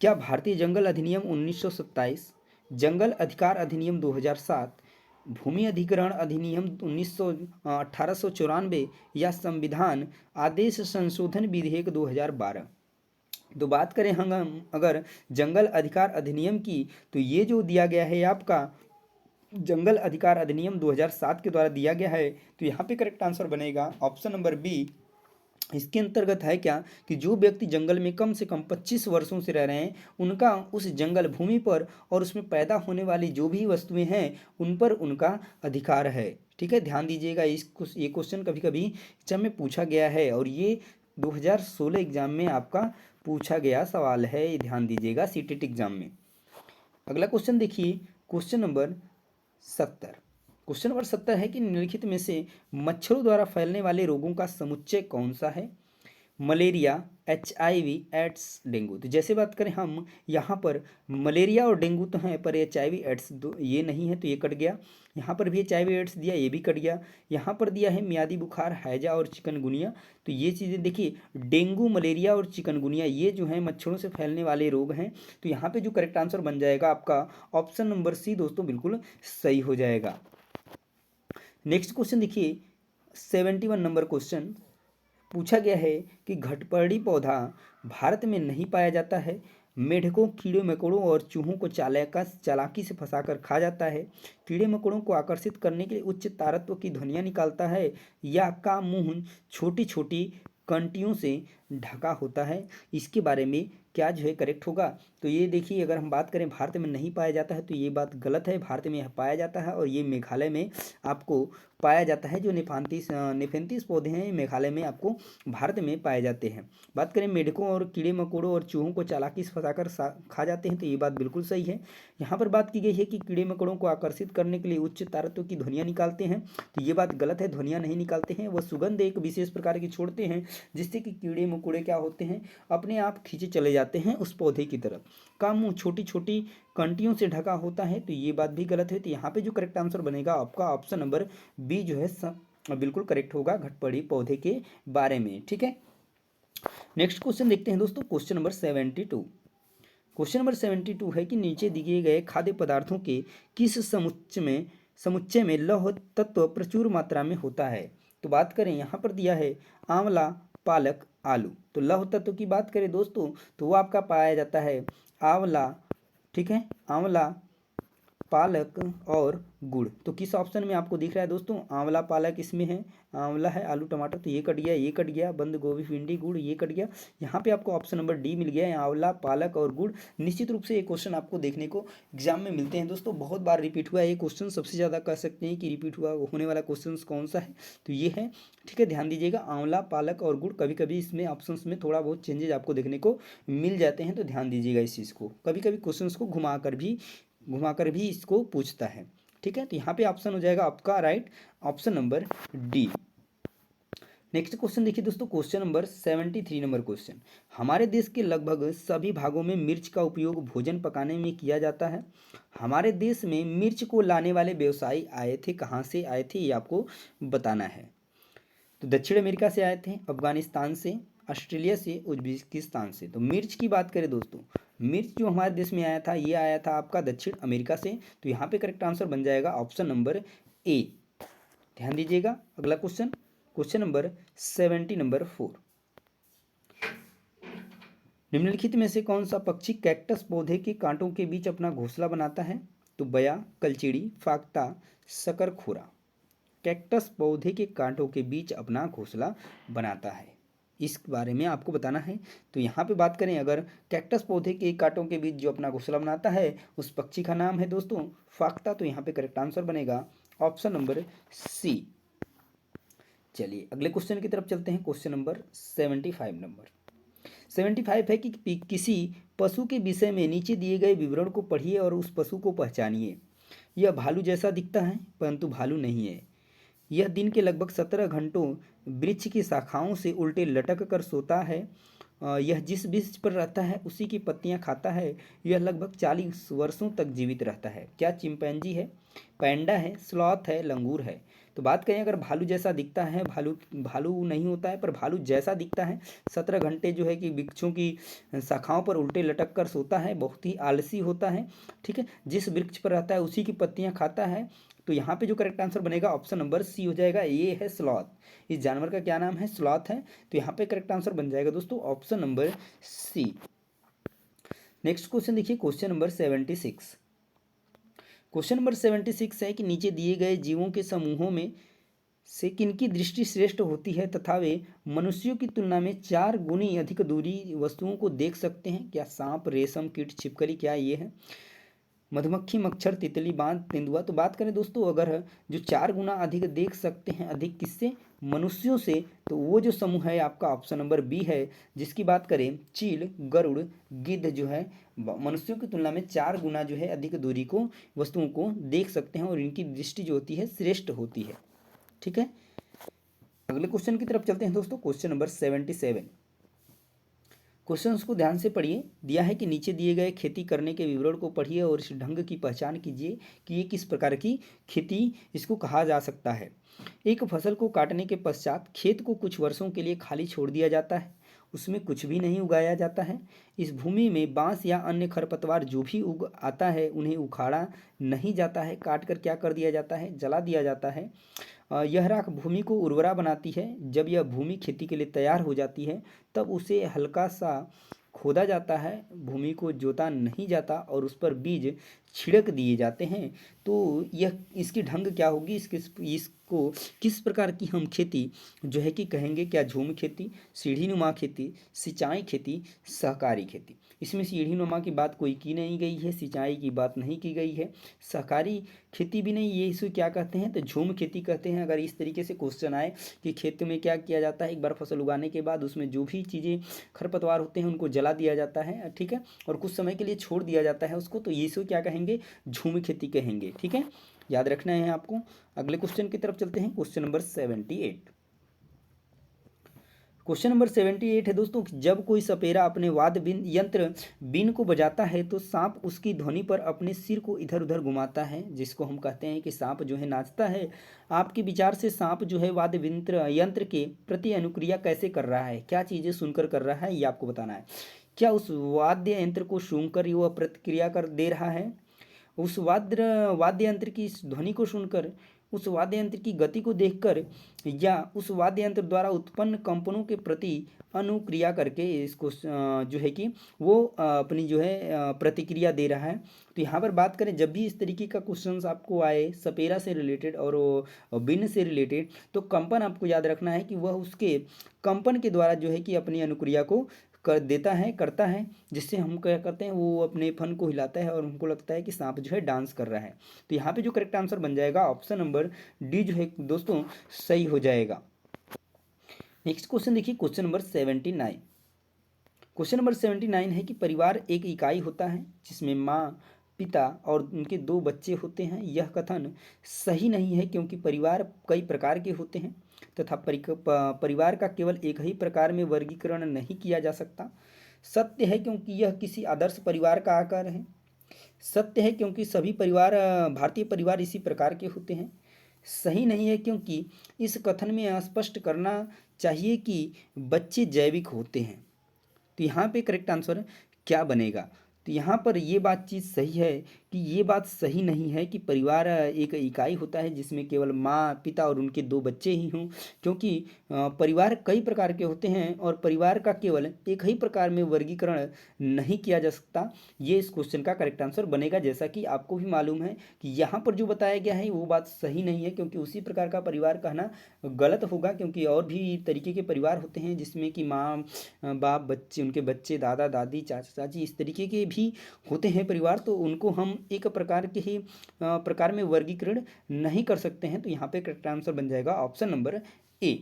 [SPEAKER 1] क्या भारतीय जंगल अधिनियम 1927, जंगल अधिकार अधिनियम 2007, भूमि अधिग्रहण अधिनियम 1894 या संविधान आदेश संशोधन विधेयक 2012? तो बात करें हम अगर जंगल अधिकार अधिनियम की, तो ये जो दिया गया है आपका जंगल अधिकार अधिनियम 2007 के द्वारा दिया गया है। तो यहाँ पे करेक्ट आंसर बनेगा ऑप्शन नंबर बी। इसके अंतर्गत है क्या कि जो व्यक्ति जंगल में कम से कम 25 वर्षों से रह रहे हैं, उनका उस जंगल भूमि पर और उसमें पैदा होने वाली जो भी वस्तुएं हैं उन पर उनका अधिकार है। ठीक है, ध्यान दीजिएगा। ये क्वेश्चन कभी कभी एग्जाम में पूछा गया है और ये 2016 एग्जाम में आपका पूछा गया सवाल है, ये ध्यान दीजिएगा सीटेट एग्जाम में। अगला क्वेश्चन देखिए, क्वेश्चन नंबर 70। क्वेश्चन नंबर 70 है कि निम्नलिखित में से मच्छरों द्वारा फैलने वाले रोगों का समुच्चय कौन सा है? Malaria, HIV, AIDS, dengue. तो जैसे बात करें हम यहाँ पर मलेरिया और डेंगू तो हैं, पर HIV एड्स ये नहीं है, तो ये कट गया। यहाँ पर भी HIV एड्स दिया, ये भी कट गया। यहाँ पर दिया है मियादी बुखार, हैजा और चिकनगुनिया। तो ये चीज़ें देखिए, डेंगू, मलेरिया और चिकनगुनिया ये जो है मच्छरों से फैलने वाले रोग हैं। तो यहाँ पे जो करेक्ट आंसर बन जाएगा आपका ऑप्शन नंबर सी दोस्तों, बिल्कुल सही हो जाएगा। नेक्स्ट क्वेश्चन देखिए, 71 नंबर क्वेश्चन पूछा गया है कि घटपर्णी पौधा भारत में नहीं पाया जाता है। मेढकों, कीड़े मकोड़ों और चूहों को चालाकी से फंसाकर खा जाता है। कीड़े मकोड़ों को आकर्षित करने के लिए उच्च तारत्व की ध्वनियाँ निकालता है, या का मुंह छोटी छोटी कंटियों से ढका होता है। इसके बारे में क्या जो है करेक्ट होगा? तो ये देखिए, अगर हम बात करें भारत में नहीं पाया जाता है तो ये बात गलत है। भारत में यह पाया जाता है और ये मेघालय में आपको पाया जाता है। जो नेफेंथिस पौधे हैं मेघालय में आपको भारत में पाए जाते हैं। बात करें मेढकों और कीड़े मकोड़ों और चूहों को चालाकी से फंसाकर खा जाते हैं, तो ये बात बिल्कुल सही है। यहाँ पर बात की गई है कि कीड़े मकोड़ों को आकर्षित करने के लिए उच्च तारत्व की ध्वनियाँ निकालते हैं, तो ये बात गलत है। ध्वनियाँ नहीं निकालते हैं, वह सुगंध एक विशेष प्रकार की छोड़ते हैं, जिससे कि कीड़े मकोड़े क्या होते हैं, अपने आप खींचे चले जाते हैं उस पौधे की तरफ। का मुंह छोटी छोटी कंटियों से ढका होता है, तो ये बात भी गलत है। तो यहाँ पे जो करेक्ट आंसर बनेगा आपका ऑप्शन नंबर बी जो है बिल्कुल करेक्ट होगा घटपर्णी पौधे के बारे में। ठीक है, नेक्स्ट क्वेश्चन देखते हैं दोस्तों, क्वेश्चन नंबर 72। क्वेश्चन नंबर 72 है कि नीचे दिए गए खाद्य पदार्थों के किस समुच्चय में लौह तत्व प्रचुर मात्रा में होता है? तो बात करें, यहाँ पर दिया है आंवला, पालक, आलू। तो लौह तत्व की बात करें दोस्तों, तो वो आपका पाया जाता है आंवला, ठीक है, आंवला, पालक और गुड़। तो किस ऑप्शन में आपको दिख रहा है दोस्तों? आंवला, पालक इसमें है, आंवला है, आलू, टमाटर, तो ये कट गया, ये कट गया, बंद गोभी, भिंडी, गुड़, ये कट गया। यहाँ पे आपको ऑप्शन नंबर डी मिल गया है, आंवला, पालक और गुड़। निश्चित रूप से ये क्वेश्चन आपको देखने को एग्जाम में मिलते हैं दोस्तों, बहुत बार रिपीट हुआ है ये क्वेश्चन। सबसे ज़्यादा कह सकते हैं कि रिपीट हुआ होने वाला क्वेश्चन कौन सा है, तो ये है। ठीक है, ध्यान दीजिएगा, आंवला, पालक और गुड़। कभी कभी इसमें ऑप्शन में थोड़ा बहुत चेंजेज आपको देखने को मिल जाते हैं, तो ध्यान दीजिएगा इस चीज़ को। कभी कभी क्वेश्चन को घुमाकर भी इसको पूछता है। ठीक है, तो यहाँ पे ऑप्शन हो जाएगा आपका right option number D. Next question देखिए दोस्तों, क्वेश्चन नंबर 73 नंबर क्वेश्चन। हमारे देश के लगभग सभी भागों में मिर्च का उपयोग भोजन पकाने में किया जाता है। हमारे देश में मिर्च को लाने वाले व्यवसायी आए थे, कहाँ से आए थे ये आपको बताना है। तो दक्षिण अमेरिका से आए थे, अफगानिस्तान से, ऑस्ट्रेलिया से, उज्बेकिस्तान से। तो मिर्च की बात करें दोस्तों, मिर्च जो हमारे देश में आया था ये आया था आपका दक्षिण अमेरिका से। तो यहाँ पे करेक्ट आंसर बन जाएगा ऑप्शन नंबर ए। ध्यान दीजिएगा, अगला क्वेश्चन, क्वेश्चन नंबर 70 नंबर 4। निम्नलिखित में से कौन सा पक्षी कैक्टस पौधे के कांटों के बीच अपना घोंसला बनाता है? तो बया, कलचीड़ी, फाख्ता, शकरखोरा। कैक्टस पौधे के कांटों के बीच अपना घोंसला बनाता है। इस बारे में आपको बताना है। तो यहाँ पे बात करें अगर कैक्टस पौधे के कांटों के बीच जो अपना घोंसला बनाता है उस पक्षी का नाम है दोस्तों फाख्ता। तो यहाँ पे करेक्ट आंसर बनेगा ऑप्शन नंबर सी। चलिए अगले क्वेश्चन की तरफ चलते हैं। क्वेश्चन नंबर 75 है कि किसी पशु के विषय में नीचे दिए गए विवरण को पढ़िए और उस पशु को पहचानिए। यह भालू जैसा दिखता है परंतु भालू नहीं है। यह दिन के लगभग 17 घंटों वृक्ष की शाखाओं से उल्टे लटक कर सोता है। यह जिस वृक्ष पर रहता है उसी की पत्तियां खाता है। यह लगभग 40 वर्षों तक जीवित रहता है। क्या चिंपैंजी है, पैंडा है, स्लॉथ है, लंगूर है? तो बात करें अगर भालू जैसा दिखता है, भालू भालू नहीं होता है पर भालू जैसा दिखता है, 17 घंटे जो है कि वृक्षों की शाखाओं पर उल्टे लटक कर सोता है, बहुत ही आलसी होता है, ठीक है, जिस वृक्ष पर रहता है उसी की पत्तियां खाता है। तो यहाँ पे जो करेक्ट आंसर बनेगा ऑप्शन नंबर सी हो जाएगा। ये है स्लॉथ। इस जानवर का क्या नाम है? स्लॉथ है। तो यहाँ पे करेक्ट आंसर बन जाएगा दोस्तों option number C. Next question देखिए, क्वेश्चन नंबर 76। क्वेश्चन नंबर 76 है कि नीचे दिए गए जीवों के समूहों में से किनकी दृष्टि श्रेष्ठ होती है तथा वे मनुष्यों की तुलना में 4 गुनी अधिक दूरी वस्तुओं को देख सकते हैं? क्या सांप, रेशम कीट, छिपकली? क्या ये है? मधुमक्खी, मच्छर, तितली, बांज, तेंदुआ? तो बात करें दोस्तों अगर जो 4 गुना अधिक देख सकते हैं, अधिक किससे? मनुष्यों से, तो वो जो समूह है आपका ऑप्शन नंबर बी है। जिसकी बात करें चील, गरुड़, गिद्ध जो है मनुष्यों की तुलना में 4 गुना जो है अधिक दूरी को वस्तुओं को देख सकते हैं और इनकी दृष्टि जो होती है श्रेष्ठ होती है। ठीक है, अगले क्वेश्चन की तरफ चलते हैं दोस्तों। Question number 77। क्वेश्चंस को ध्यान से पढ़िए। दिया है कि नीचे दिए गए खेती करने के विवरण को पढ़िए और इस ढंग की पहचान कीजिए कि ये किस प्रकार की खेती इसको कहा जा सकता है। एक फसल को काटने के पश्चात खेत को कुछ वर्षों के लिए खाली छोड़ दिया जाता है, उसमें कुछ भी नहीं उगाया जाता है। इस भूमि में बांस या अन्य खरपतवार जो भी उग आता है उन्हें उखाड़ा नहीं जाता है, काट कर क्या कर दिया जाता है? जला दिया जाता है। यह राख भूमि को उर्वरा बनाती है। जब यह भूमि खेती के लिए तैयार हो जाती है तब उसे हल्का सा खोदा जाता है, भूमि को जोता नहीं जाता और उस पर बीज छिड़क दिए जाते हैं। तो यह इसकी ढंग क्या होगी? इसको किस प्रकार की हम खेती जो है कि कहेंगे? क्या झूम खेती, सीढ़ी नुमा खेती, सिंचाई खेती, सहकारी खेती? इसमें सीढ़ी नुमा की बात कोई की नहीं गई है, सिंचाई की बात नहीं की गई है, सहकारी खेती भी नहीं। ये इसे क्या कहते हैं? तो झूम खेती कहते हैं। अगर इस तरीके से क्वेश्चन आए कि खेत में क्या किया जाता है, एक बार फसल उगाने के बाद उसमें जो भी चीज़ें खरपतवार होते हैं उनको जला दिया जाता है, ठीक है, और कुछ समय के लिए छोड़ दिया जाता है उसको, तो ये इसे क्या कहेंगे? झूम खेती कहेंगे। ठीक है, याद रखना है आपको। अगले क्वेश्चन की तरफ चलते हैं। Question number 78। क्वेश्चन नंबर 78 है दोस्तों, जब कोई सपेरा अपने वाद्य यंत्र बीन को बजाता है तो सांप उसकी ध्वनि पर अपने सिर को इधर उधर घुमाता है, जिसको हम कहते हैं कि सांप जो है नाचता है। आपके विचार से सांप जो है वाद्य यंत्र के प्रति अनुक्रिया कैसे कर रहा है? क्या चीज़ें सुनकर कर रहा है, ये आपको बताना है। क्या उस वाद्य यंत्र को सूंघकर वह प्रतिक्रिया कर दे रहा है? उस वाद्य यंत्र की इस ध्वनि को सुनकर, उस वाद्य यंत्र की गति को देखकर, या उस वाद्य यंत्र द्वारा उत्पन्न कंपनों के प्रति अनुक्रिया करके इसको जो है कि वो अपनी जो है प्रतिक्रिया दे रहा है। तो यहाँ पर बात करें जब भी इस तरीके का क्वेश्चंस आपको आए सपेरा से रिलेटेड और बिन से रिलेटेड, तो कंपन आपको याद रखना है कि वह उसके कंपन के द्वारा जो है कि अपनी अनुक्रिया को कर देता है, करता है, जिससे हम क्या करते हैं वो अपने फन को हिलाता है और हमको लगता है कि सांप जो है डांस कर रहा है। तो यहाँ पे जो करेक्ट आंसर बन जाएगा ऑप्शन नंबर डी जो है दोस्तों सही हो जाएगा। नेक्स्ट क्वेश्चन देखिए, क्वेश्चन नंबर 79। क्वेश्चन नंबर 79 है कि परिवार एक इकाई होता है जिसमें माँ, पिता और उनके 2 बच्चे होते हैं। यह कथन सही नहीं है क्योंकि परिवार कई प्रकार के होते हैं तथा परिवार का केवल एक ही प्रकार में वर्गीकरण नहीं किया जा सकता। सत्य है क्योंकि यह किसी आदर्श परिवार का आकार है। सत्य है क्योंकि सभी परिवार भारतीय परिवार इसी प्रकार के होते हैं। सही नहीं है क्योंकि इस कथन में स्पष्ट करना चाहिए कि बच्चे जैविक होते हैं। तो यहाँ पे करेक्ट आंसर क्या बनेगा? तो यहाँ पर ये बातचीत सही है कि ये बात सही नहीं है कि परिवार एक इकाई होता है जिसमें केवल माँ पिता और उनके दो बच्चे ही हों, क्योंकि परिवार कई प्रकार के होते हैं और परिवार का केवल एक ही प्रकार में वर्गीकरण नहीं किया जा सकता। ये इस क्वेश्चन का करेक्ट आंसर बनेगा। जैसा कि आपको भी मालूम है कि यहाँ पर जो बताया गया है वो बात सही नहीं है, क्योंकि उसी प्रकार का परिवार कहना गलत होगा, क्योंकि और भी तरीके के परिवार होते हैं जिसमें कि माँ बाप बच्चे उनके बच्चे दादा दादी चाचा चाची इस तरीके के भी होते हैं परिवार, तो उनको हम एक प्रकार के ही प्रकार में वर्गीकरण नहीं कर सकते हैं। तो यहाँ पे करेक्ट आंसर बन जाएगा option number A.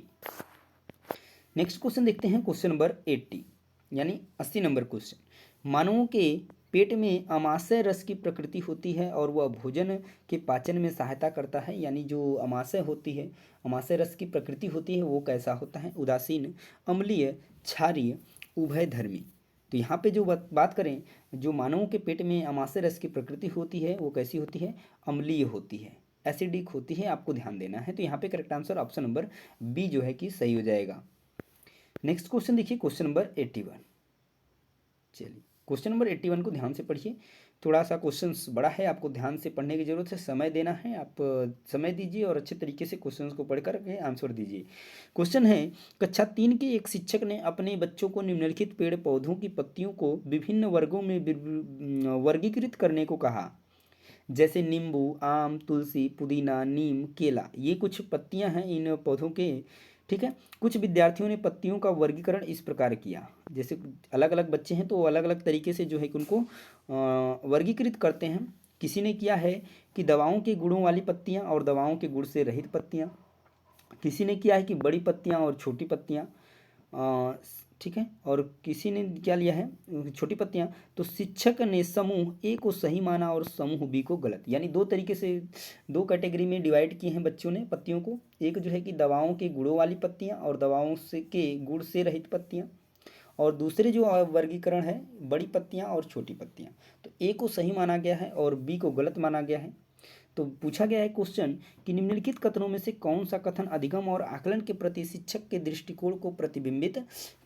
[SPEAKER 1] Next question देखते हैं, क्वेश्चन नंबर 80 यानी 80 नंबर क्वेश्चन। मानवों के पेट में अमाशय रस की प्रकृति होती है और वह भोजन के पाचन में सहायता करता है। यानी जो अमाशय होती है, अमाशय रस की प्रकृति होती है वो कैसा होता है? उदासीन, अम्लीय, क्षारीय, उभयधर्मी। तो यहाँ पे जो बात करें, जो मानवों के पेट में अमाशय रस की प्रकृति होती है वो कैसी होती है? अम्लीय होती है, एसिडिक होती है, आपको ध्यान देना है। तो यहाँ पे correct answer option number B जो है कि सही हो जाएगा। नेक्स्ट क्वेश्चन देखिए, क्वेश्चन नंबर 81। चलिए क्वेश्चन नंबर 81 को ध्यान से पढ़िए। थोड़ा सा क्वेश्चन बड़ा है, आपको ध्यान से पढ़ने की जरूरत है, समय देना है। आप समय दीजिए और अच्छे तरीके से क्वेश्चन को पढ़ कर के आंसर दीजिए। क्वेश्चन है, कक्षा 3 के एक शिक्षक ने अपने बच्चों को निम्नलिखित पेड़ पौधों की पत्तियों को विभिन्न वर्गों में वर्गीकृत करने को कहा। जैसे नींबू, आम, तुलसी, पुदीना, नीम, केला, ये कुछ पत्तियां हैं इन पौधों के। ठीक है, कुछ विद्यार्थियों ने पत्तियों का वर्गीकरण इस प्रकार किया। जैसे अलग अलग बच्चे हैं तो अलग अलग तरीके से जो है कि उनको वर्गीकृत करते हैं। किसी ने किया है कि दवाओं के गुणों वाली पत्तियां और दवाओं के गुण से रहित पत्तियां। किसी ने किया है कि बड़ी पत्तियां और छोटी पत्तियां। ठीक है, और किसी ने क्या लिया है? छोटी पत्तियां। तो शिक्षक ने समूह ए को सही माना और समूह बी को गलत। यानी दो तरीके से, दो कैटेगरी में डिवाइड किए हैं बच्चों ने पत्तियों को। एक जो है कि दवाओं के गुणों वाली पत्तियां और दवाओं से के गुण से रहित पत्तियां, और दूसरे जो वर्गीकरण है बड़ी पत्तियां और छोटी पत्तियां। तो ए को सही माना गया है और बी को गलत माना गया है। तो पूछा गया है क्वेश्चन कि निम्नलिखित कथनों में से कौन सा कथन अधिगम और आकलन के प्रति शिक्षक के दृष्टिकोण को प्रतिबिंबित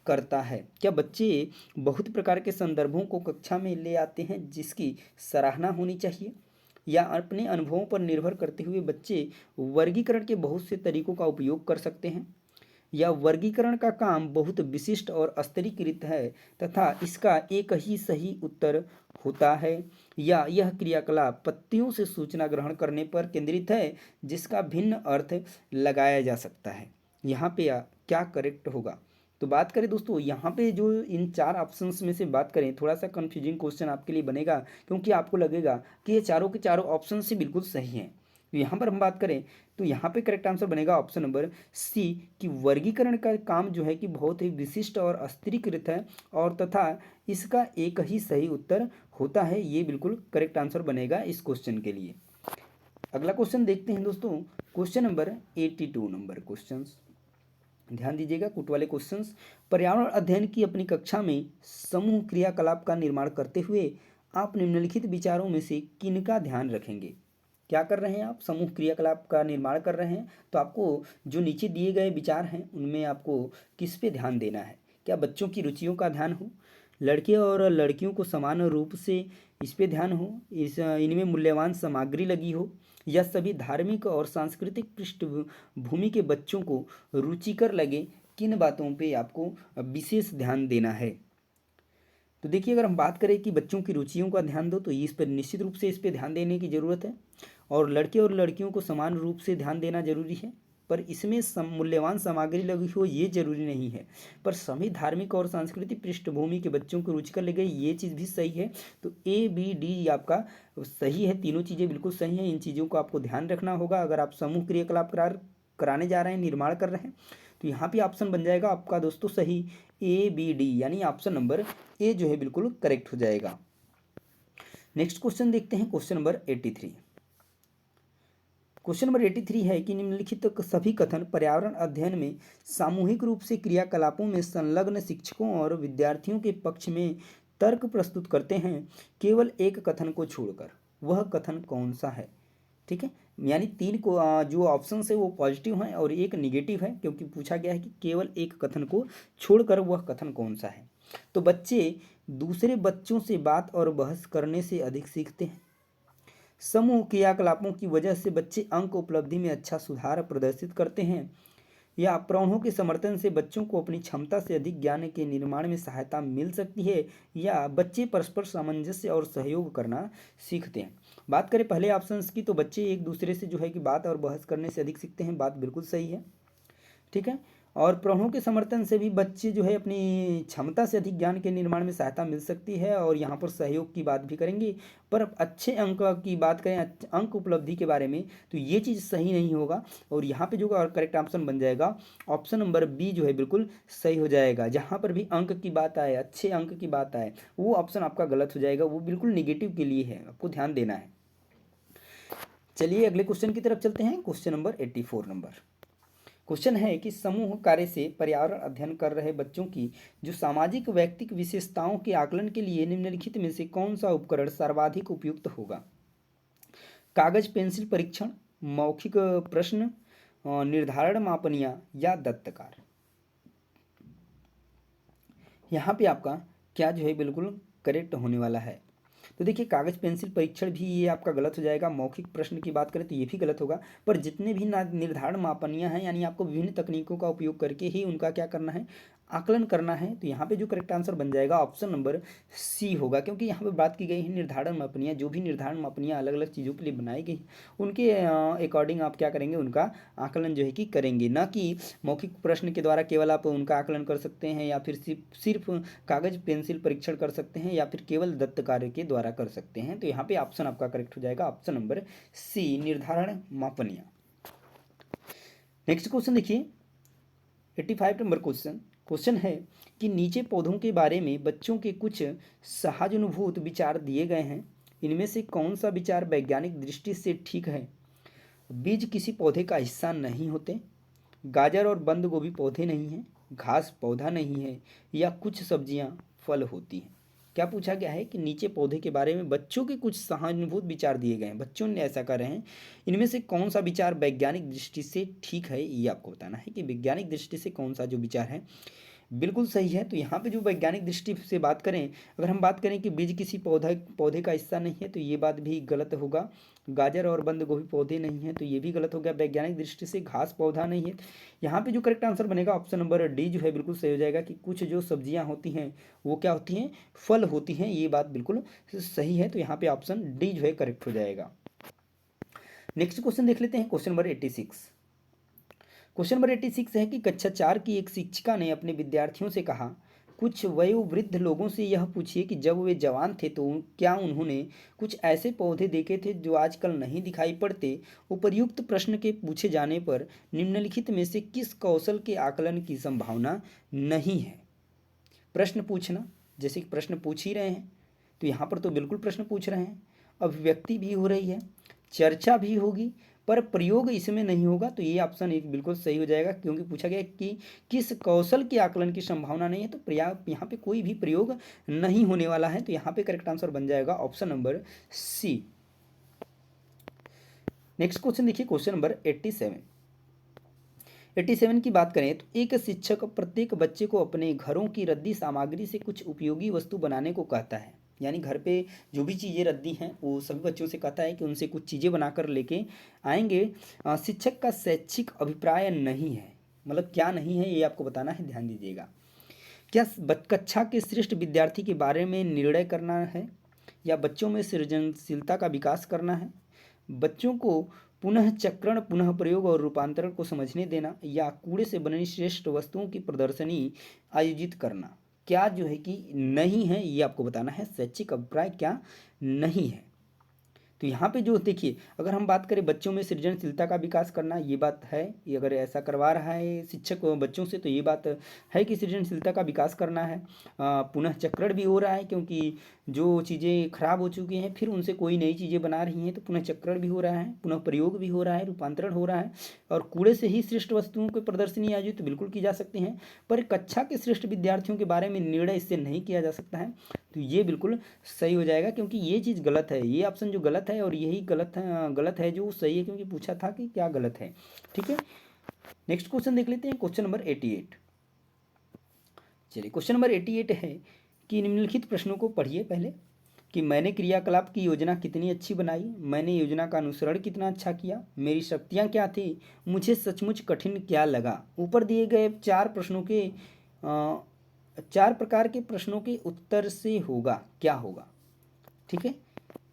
[SPEAKER 1] करता है? क्या बच्चे बहुत प्रकार के संदर्भों को कक्षा में ले आते हैं जिसकी सराहना होनी चाहिए, या अपने अनुभवों पर निर्भर करते हुए बच्चे वर्गीकरण के बहुत से तरीकों का उपयोग कर सकते हैं, या वर्गीकरण का काम बहुत विशिष्ट और स्तरीकृत है तथा इसका एक ही सही उत्तर होता है, या यह क्रियाकलाप पत्तियों से सूचना ग्रहण करने पर केंद्रित है जिसका भिन्न अर्थ लगाया जा सकता है? यहाँ पे क्या करेक्ट होगा? तो बात करें दोस्तों, यहाँ पे जो इन चार ऑप्शंस में से बात करें, थोड़ा सा कन्फ्यूजिंग क्वेश्चन आपके लिए बनेगा, क्योंकि आपको लगेगा कि ये चारों के चारों ऑप्शन से बिल्कुल सही हैं। तो यहाँ पर हम बात करें तो यहाँ पे करेक्ट आंसर बनेगा ऑप्शन नंबर सी, कि वर्गीकरण का काम जो है कि बहुत ही विशिष्ट और स्तरीकृत है और तथा इसका एक ही सही उत्तर होता है। ये बिल्कुल करेक्ट आंसर बनेगा इस क्वेश्चन के लिए। अगला क्वेश्चन देखते हैं दोस्तों, क्वेश्चन नंबर 82 नंबर क्वेश्चन। ध्यान दीजिएगा, कुट वाले क्वेश्चंस। पर्यावरण अध्ययन की अपनी कक्षा में समूह क्रियाकलाप का निर्माण करते हुए आप निम्नलिखित विचारों में से किनका ध्यान रखेंगे? क्या कर रहे हैं आप? समूह क्रियाकलाप का निर्माण कर रहे हैं, तो आपको जो नीचे दिए गए विचार हैं उनमें आपको किस पे ध्यान देना है? क्या बच्चों की रुचियों का ध्यान हो, लड़के और लड़कियों को समान रूप से इस पे ध्यान हो, इनमें मूल्यवान सामग्री लगी हो, या सभी धार्मिक और सांस्कृतिक पृष्ठभूमि के बच्चों को रुचिकर लगे? किन बातों पे आपको विशेष ध्यान देना है? तो देखिए, अगर हम बात करें कि बच्चों की रुचियों का ध्यान दो, तो इस पर निश्चित रूप से इस पर ध्यान देने की ज़रूरत है, और लड़के और लड़कियों को समान रूप से ध्यान देना जरूरी है, पर इसमें मूल्यवान सामग्री लगी हो ये जरूरी नहीं है। पर सभी धार्मिक और सांस्कृतिक पृष्ठभूमि के बच्चों को रुचिकर लगे, ये चीज़ भी सही है। तो ए बी डी आपका सही है, तीनों चीज़ें बिल्कुल सही हैं। इन चीज़ों को आपको ध्यान रखना होगा अगर आप समूह क्रियाकलाप कराने जा रहे हैं, निर्माण कर रहे हैं। तो यहाँ पे ऑप्शन बन जाएगा आपका दोस्तों सही, ए बी डी, यानी ऑप्शन नंबर ए जो है बिल्कुल करेक्ट हो जाएगा। नेक्स्ट क्वेश्चन देखते हैं, क्वेश्चन नंबर 83। क्वेश्चन नंबर 83 है कि निम्नलिखित सभी कथन पर्यावरण अध्ययन में सामूहिक रूप से क्रियाकलापों में संलग्न शिक्षकों और विद्यार्थियों के पक्ष में तर्क प्रस्तुत करते हैं, केवल एक कथन को छोड़कर। वह कथन कौन सा है? ठीक है, यानी तीन को जो ऑप्शन है वो पॉजिटिव हैं और एक निगेटिव है, क्योंकि पूछा गया है कि केवल एक कथन को छोड़कर वह कथन कौन सा है। तो बच्चे दूसरे बच्चों से बात और बहस करने से अधिक सीखते हैं। समूह क्रियाकलापों की वजह से बच्चे अंक उपलब्धि में अच्छा सुधार प्रदर्शित करते हैं, या प्रौढ़ों के समर्थन से बच्चों को अपनी क्षमता से अधिक ज्ञान के निर्माण में सहायता मिल सकती है, या बच्चे परस्पर सामंजस्य और सहयोग करना सीखते हैं। बात करें पहले ऑप्शंस की, तो बच्चे एक दूसरे से जो है कि बात और बहस करने से अधिक सीखते हैं, बात बिल्कुल सही है। ठीक है। और प्रौढ़ों के समर्थन से भी बच्चे जो है अपनी क्षमता से अधिक ज्ञान के निर्माण में सहायता मिल सकती है, और यहाँ पर सहयोग की बात भी करेंगे। पर अब अच्छे अंक की बात करें, अंक उपलब्धि के बारे में, तो ये चीज़ सही नहीं होगा। और यहाँ पे जो करेक्ट ऑप्शन बन जाएगा ऑप्शन नंबर बी जो है बिल्कुल सही हो जाएगा। जहाँ पर भी अंक की बात आए, अच्छे अंक की बात आए, वो ऑप्शन आपका गलत हो जाएगा, वो बिल्कुल निगेटिव के लिए है, आपको ध्यान देना है। चलिए अगले क्वेश्चन की तरफ चलते हैं। क्वेश्चन नंबर 84 नंबर क्वेश्चन है कि समूह कार्य से पर्यावरण अध्ययन कर रहे बच्चों की जो सामाजिक व्यक्तिक विशेषताओं के आकलन के लिए निम्नलिखित में से कौन सा उपकरण सर्वाधिक उपयुक्त होगा? कागज पेंसिल परीक्षण, मौखिक प्रश्न निर्धारण मापनियां, या दत्तकार। यहाँ पे आपका क्या जो है बिल्कुल करेक्ट होने वाला है? तो देखिए कागज पेंसिल परीक्षण भी ये आपका गलत हो जाएगा। मौखिक प्रश्न की बात करें तो ये भी गलत होगा। पर जितने भी निर्धारण मापनियां हैं, यानी आपको विभिन्न तकनीकों का उपयोग करके ही उनका क्या करना है, आकलन करना है। तो यहाँ पे जो करेक्ट आंसर बन जाएगा ऑप्शन नंबर सी होगा, क्योंकि यहाँ पे बात की गई है निर्धारण मापनियां। जो भी निर्धारण मापनियां अलग अलग चीज़ों के लिए बनाई गई उनके अकॉर्डिंग आप क्या करेंगे, उनका आकलन जो है कि करेंगे, ना कि मौखिक प्रश्न के द्वारा केवल आप उनका आकलन कर सकते हैं, या फिर सिर्फ कागज पेंसिल परीक्षण कर सकते हैं, या फिर केवल दत्त कार्य के द्वारा कर सकते हैं। तो यहाँ पे ऑप्शन आपका करेक्ट हो जाएगा ऑप्शन नंबर सी, निर्धारण मापनियां। नेक्स्ट क्वेश्चन देखिए 85 नंबर क्वेश्चन है कि नीचे पौधों के बारे में बच्चों के कुछ सहानुभूत विचार दिए गए हैं, इनमें से कौन सा विचार वैज्ञानिक दृष्टि से ठीक है? बीज किसी पौधे का हिस्सा नहीं होते, गाजर और बंद गोभी पौधे नहीं हैं, घास पौधा नहीं है, या कुछ सब्जियां फल होती हैं। क्या पूछा गया है कि नीचे पौधे के बारे में बच्चों के कुछ सहानुभूत विचार दिए गए हैं, बच्चों ने ऐसा कर रहे हैं, इनमें से कौन सा विचार वैज्ञानिक दृष्टि से ठीक है? ये आपको बताना है कि वैज्ञानिक दृष्टि से कौन सा जो विचार है बिल्कुल सही है। तो यहाँ पे जो वैज्ञानिक दृष्टि से बात करें, अगर हम बात करें कि बीज किसी पौधे का हिस्सा नहीं है, तो ये बात भी गलत होगा। गाजर और बंद गोभी पौधे नहीं है, तो ये भी गलत हो गया। वैज्ञानिक दृष्टि से घास पौधा नहीं है। यहाँ पे जो करेक्ट आंसर बनेगा ऑप्शन नंबर डी जो है बिल्कुल सही हो जाएगा कि कुछ जो सब्जियाँ होती हैं वो क्या होती हैं, फल होती हैं। ये बात बिल्कुल सही है। तो यहाँ पे ऑप्शन डी जो है करेक्ट हो जाएगा। नेक्स्ट क्वेश्चन देख लेते हैं, क्वेश्चन नंबर 86। क्वेश्चन नंबर 86 है कि कक्षा 4 की एक शिक्षिका ने अपने विद्यार्थियों से कहा, कुछ वयोवृद्ध लोगों से यह पूछिए कि जब वे जवान थे तो क्या उन्होंने कुछ ऐसे पौधे देखे थे जो आजकल नहीं दिखाई पड़ते। उपर्युक्त प्रश्न के पूछे जाने पर निम्नलिखित में से किस कौशल के आकलन की संभावना नहीं है? प्रश्न पूछना, जैसे कि प्रश्न पूछ ही रहे हैं, तो यहाँ पर तो बिल्कुल प्रश्न पूछ रहे हैं, अभिव्यक्ति भी हो रही है, चर्चा भी होगी, पर प्रयोग इसमें नहीं होगा। तो ये ऑप्शन एक बिल्कुल सही हो जाएगा, क्योंकि पूछा गया कि किस कौशल के आकलन की संभावना नहीं है, तो यहाँ पे कोई भी प्रयोग नहीं होने वाला है। तो यहाँ पे करेक्ट आंसर बन जाएगा option number C. Next question देखिए, क्वेश्चन नंबर 87 की बात करें तो एक शिक्षक प्रत्येक बच्चे को अपने घरों की रद्दी सामग्री से कुछ उपयोगी वस्तु बनाने को कहता है। यानी घर पे जो भी चीज़ें रद्दी हैं वो सभी बच्चों से कहता है कि उनसे कुछ चीज़ें बनाकर लेके आएंगे। शिक्षक का शैक्षिक अभिप्राय नहीं है, मतलब क्या नहीं है ये आपको बताना है, ध्यान दीजिएगा। क्या कक्षा के श्रेष्ठ विद्यार्थी के बारे में निर्णय करना है, या बच्चों में सृजनशीलता का विकास करना है, बच्चों को पुनः चक्रण, पुनः प्रयोग और रूपांतरण को समझने देना, या कूड़े से बनी श्रेष्ठ वस्तुओं की प्रदर्शनी आयोजित करना। क्या जो है कि नहीं है ये आपको बताना है, शैक्षिक अभिप्राय क्या नहीं है। तो यहाँ पे जो देखिए, अगर हम बात करें बच्चों में सृजनशीलता का विकास करना, ये बात है, ये अगर ऐसा करवा रहा है शिक्षक बच्चों से, तो ये बात है कि सृजनशीलता का विकास करना है। पुनः चक्रण भी हो रहा है, क्योंकि जो चीज़ें खराब हो चुकी हैं फिर उनसे कोई नई चीज़ें बना रही हैं, तो पुनः चक्रण भी हो रहा है, पुनः प्रयोग भी हो रहा है, रूपांतरण हो रहा है। और कूड़े से ही श्रेष्ठ वस्तुओं की प्रदर्शनी आयोजित बिल्कुल की जा सकती हैं, पर कक्षा के श्रेष्ठ विद्यार्थियों के बारे में निर्णय इससे नहीं किया जा सकता है। तो ये बिल्कुल सही हो जाएगा, क्योंकि ये चीज़ गलत है, ये ऑप्शन जो गलत है, और यही गलत है जो सही है, क्योंकि पूछा था कि क्या गलत है। ठीक है, नेक्स्ट क्वेश्चन देख लेते हैं, क्वेश्चन नंबर 88। चलिए क्वेश्चन नंबर 88 है कि निम्नलिखित प्रश्नों को पढ़िए पहले। कि मैंने क्रियाकलाप की योजना कितनी अच्छी बनाई, मैंने योजना का अनुसरण कितना अच्छा किया, मेरी शक्तियाँ क्या थी, मुझे सचमुच कठिन क्या लगा। ऊपर दिए गए 4 प्रश्नों के 4 प्रकार के प्रश्नों के उत्तर से होगा क्या होगा, ठीक है।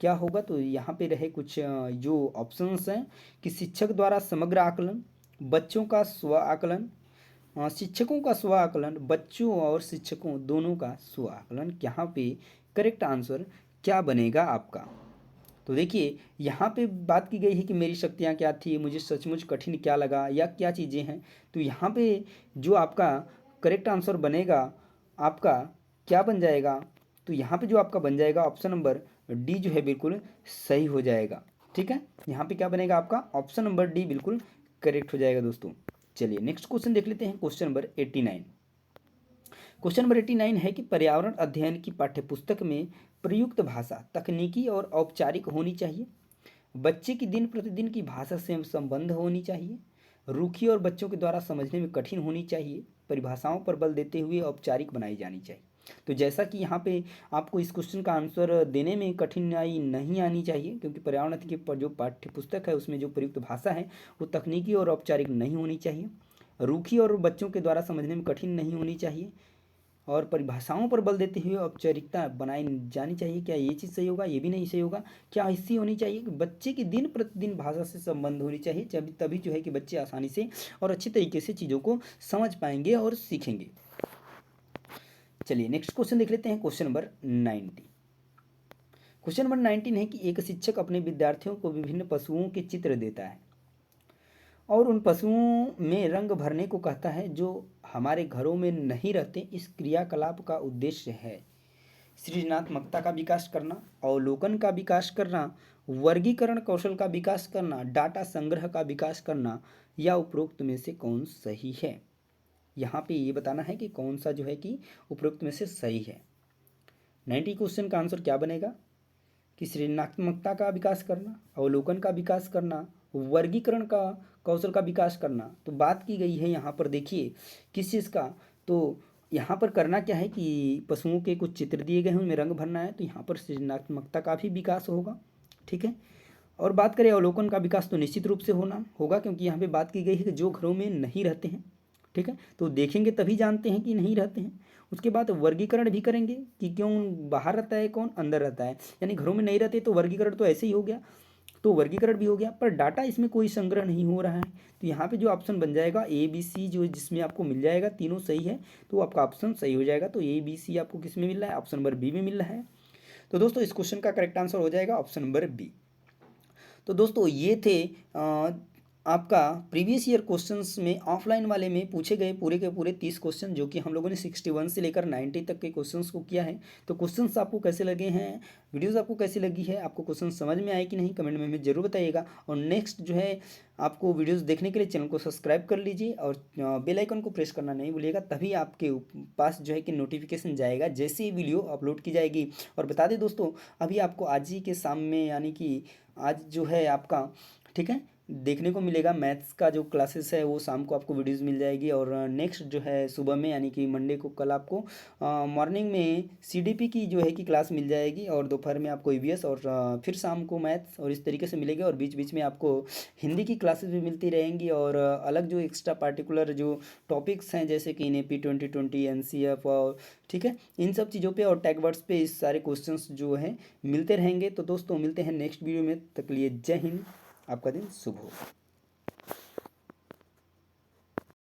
[SPEAKER 1] क्या होगा तो यहाँ पे रहे कुछ जो ऑप्शंस हैं कि शिक्षक द्वारा समग्र आकलन, बच्चों का स्व आकलन, शिक्षकों का स्व आकलन, बच्चों और शिक्षकों दोनों का स्व आकलन। यहाँ पे करेक्ट आंसर क्या बनेगा आपका। तो देखिए यहाँ पे बात की गई है कि मेरी शक्तियाँ क्या थी, मुझे सचमुच कठिन क्या लगा या क्या चीज़ें हैं। तो यहाँ पे जो आपका करेक्ट आंसर बनेगा आपका क्या बन जाएगा, तो यहाँ पे जो आपका बन जाएगा ऑप्शन नंबर डी जो है बिल्कुल सही हो जाएगा, ठीक है। यहाँ पे क्या बनेगा आपका ऑप्शन नंबर डी बिल्कुल करेक्ट हो जाएगा दोस्तों। चलिए नेक्स्ट क्वेश्चन देख लेते हैं, क्वेश्चन नंबर 89। क्वेश्चन नंबर 89 है कि पर्यावरण अध्ययन की पाठ्यपुस्तक में प्रयुक्त भाषा तकनीकी और औपचारिक होनी चाहिए, बच्चे की दिन प्रतिदिन की भाषा से संबंध होनी चाहिए, रूखी और बच्चों के द्वारा समझने में कठिन होनी चाहिए, परिभाषाओं पर बल देते हुए औपचारिक बनाई जानी चाहिए। तो जैसा कि यहाँ पे आपको इस क्वेश्चन का आंसर देने में कठिनाई नहीं आनी चाहिए, क्योंकि पर्यावरण की जो पाठ्यपुस्तक है उसमें जो प्रयुक्त भाषा है वो तकनीकी और औपचारिक नहीं होनी चाहिए, रूखी और बच्चों के द्वारा समझने में कठिन नहीं होनी चाहिए, और परिभाषाओं पर बल देते हुए औपचारिकता बनाई जानी चाहिए। क्या ये चीज़ सही होगा? ये भी नहीं सही होगा। क्या ऐसी होनी चाहिए कि बच्चे की दिन प्रतिदिन भाषा से संबंध होनी चाहिए, जब तभी जो है कि बच्चे आसानी से और अच्छी तरीके से चीज़ों को समझ पाएंगे और सीखेंगे। चलिए नेक्स्ट क्वेश्चन देख लेते हैं, क्वेश्चन नंबर 90। क्वेश्चन नंबर 19 है कि एक शिक्षक अपने विद्यार्थियों को विभिन्न पशुओं के चित्र देता है और उन पशुओं में रंग भरने को कहता है जो हमारे घरों में नहीं रहते। इस क्रियाकलाप का उद्देश्य है सृजनात्मकता का विकास करना, अवलोकन का विकास करना, वर्गीकरण कौशल का विकास करना, डाटा संग्रह का विकास करना, या उपरोक्त में से कौन सही है। यहाँ पे ये बताना है कि कौन सा जो है कि उपरोक्त में से सही है। 90 क्वेश्चन का आंसर क्या बनेगा कि सृजनात्मकता का विकास करना, अवलोकन का विकास करना, वर्गीकरण का कौशल का विकास करना। तो बात की गई है यहाँ पर देखिए किस चीज़ का, तो यहाँ पर करना क्या है कि पशुओं के कुछ चित्र दिए गए हैं उनमें रंग भरना है, तो यहाँ पर सृजनात्मकता का भी विकास होगा, ठीक है। और बात करें अवलोकन का विकास तो निश्चित रूप से होना होगा, क्योंकि यहाँ पे बात की गई है कि जो घरों में नहीं रहते हैं, ठीक है, तो देखेंगे तभी जानते हैं कि नहीं रहते हैं। उसके बाद वर्गीकरण भी करेंगे कि क्यों बाहर रहता है कौन अंदर रहता है, यानी घरों में नहीं रहते तो वर्गीकरण तो ऐसे ही हो गया, तो वर्गीकरण भी हो गया, पर डाटा इसमें कोई संग्रह नहीं हो रहा है। तो यहाँ पे जो ऑप्शन बन जाएगा ए बी सी, जो जिसमें आपको मिल जाएगा तीनों सही है, तो आपका ऑप्शन सही हो जाएगा। तो ए बी सी आपको किस में मिल रहा है, ऑप्शन नंबर बी में मिल रहा है। तो दोस्तों इस क्वेश्चन का करेक्ट आंसर हो जाएगा ऑप्शन नंबर बी। तो दोस्तों ये थे आपका प्रीवियस ईयर क्वेश्चंस में ऑफलाइन वाले में पूछे गए पूरे के पूरे 30 क्वेश्चन, जो कि हम लोगों ने 61 से लेकर 90 तक के क्वेश्चंस को किया है। तो क्वेश्चंस आपको कैसे लगे हैं, वीडियोस आपको कैसी लगी है, आपको क्वेश्चन समझ में आए कि नहीं, कमेंट में हमें जरूर बताइएगा। और नेक्स्ट जो है आपको वीडियोस देखने के लिए चैनल को सब्सक्राइब कर लीजिए और बेल आइकन को प्रेस करना नहीं भूलिएगा, तभी आपके पास जो है कि नोटिफिकेशन जाएगा जैसे ही वीडियो अपलोड की जाएगी। और बता दें दोस्तों, अभी आपको आज ही के शाम में, यानी कि आज जो है आपका, ठीक है, देखने को मिलेगा मैथ्स का जो क्लासेस है वो शाम को आपको वीडियोस मिल जाएगी। और नेक्स्ट जो है सुबह में, यानी कि मंडे को कल आपको मॉर्निंग में सीडीपी की जो है कि क्लास मिल जाएगी, और दोपहर में आपको ईवीएस, और फिर शाम को मैथ्स, और इस तरीके से मिलेगा। और बीच बीच में आपको हिंदी की क्लासेस भी मिलती रहेंगी, और अलग जो एक्स्ट्रा पार्टिकुलर जो टॉपिक्स हैं जैसे कि नेपी 2020 एनसीएफ, और ठीक है, इन सब चीज़ों पे और टैग वर्ड्स पे इस सारे क्वेश्चंस जो हैं मिलते रहेंगे। तो दोस्तों मिलते हैं नेक्स्ट वीडियो में, तक लिए जय हिंद, आपका दिन शुभ हो।